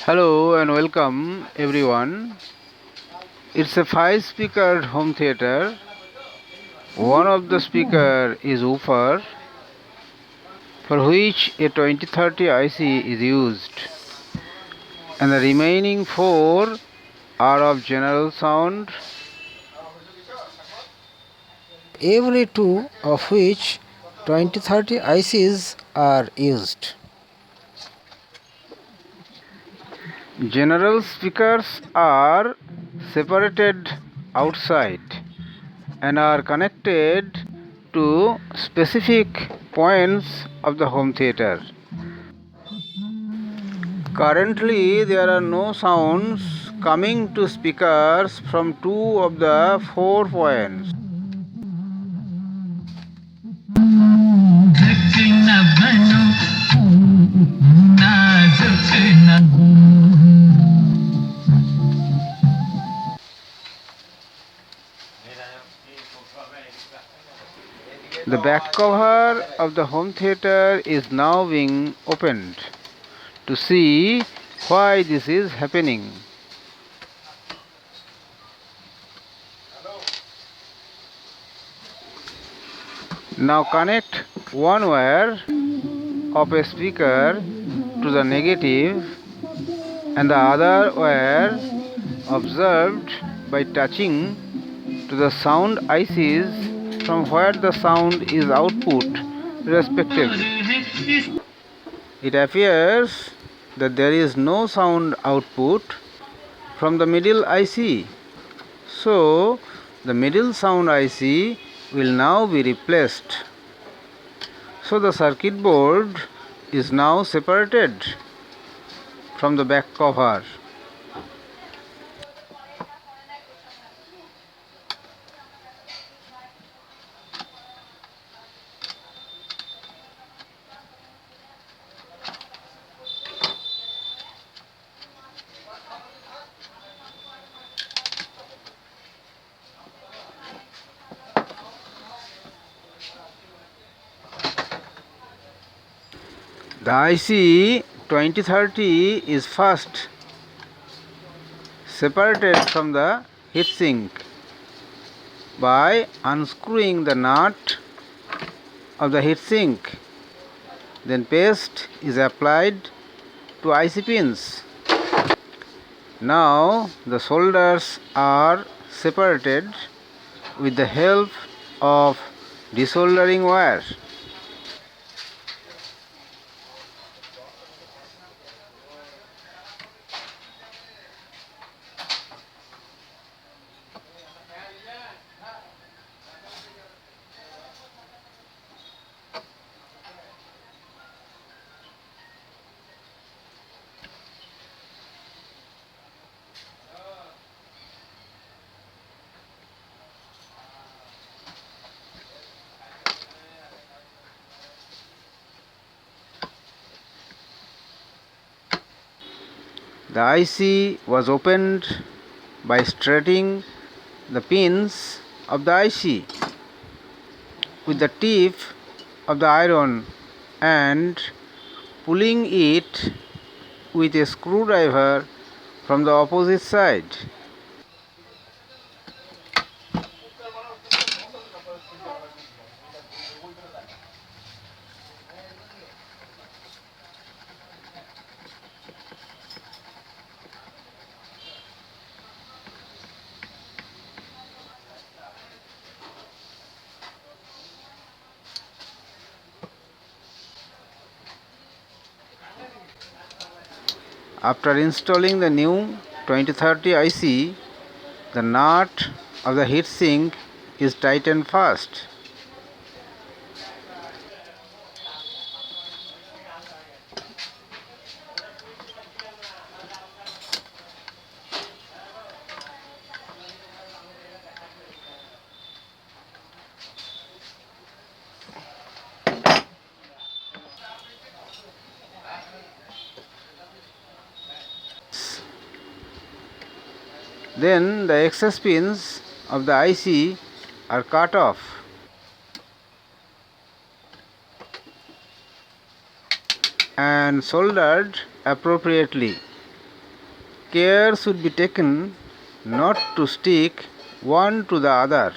Hello and welcome everyone. It's a 5 speaker home theater. One of the speaker is woofer, for which a 2030 IC is used, and the remaining 4 are of general sound, every two of which 20-30 ICs are used. General speakers are separated outside and are connected to specific points of the home theater. Currently, there are no sounds coming to speakers from 2 of the 4 points. The back cover of the home theater is now being opened to see why this is happening. Now connect one wire of a speaker to the negative and the other wire observed by touching to the sound ICs from where the sound is output respectively. It appears that there is no sound output from the middle IC. So the middle sound IC will now be replaced. So the circuit board is now separated from the back cover. The IC 2030 is first separated from the heatsink by unscrewing the nut of the heatsink. Then paste is applied to IC pins. Now the solders are separated with the help of desoldering wire. The IC was opened by straightening the pins of the IC with the tip of the iron and pulling it with a screwdriver from the opposite side. After installing the new 2030 IC, the nut of the heatsink is tightened first. Then the excess pins of the IC are cut off. And soldered appropriately. care should be taken not to stick one to the other.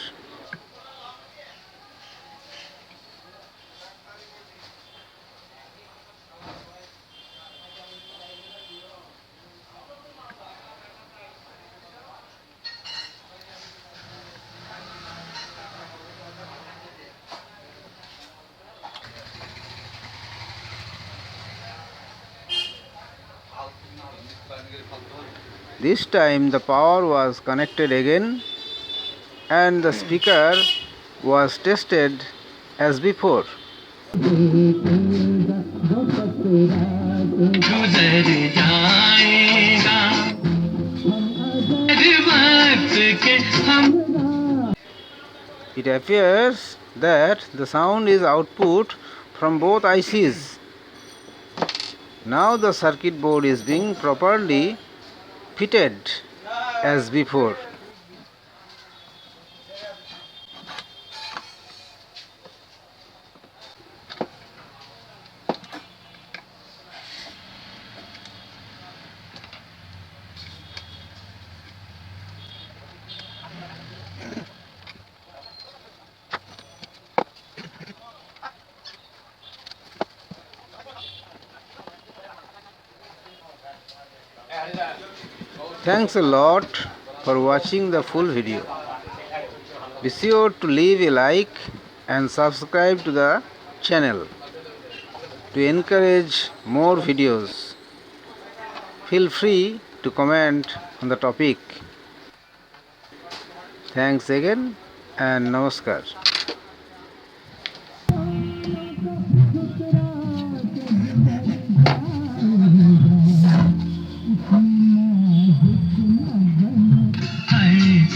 This time the power was connected again and the speaker was tested as before. It appears that the sound is output from both ICs. Now the circuit board is being properly fitted as before. Thanks a lot for watching the full video. Be sure to leave a like and subscribe to the channel to encourage more videos. Feel free to comment on the topic. Thanks again and namaskar.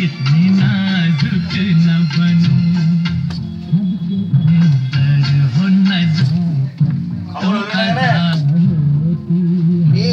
कितनी नाजुक न बनूं हो न ये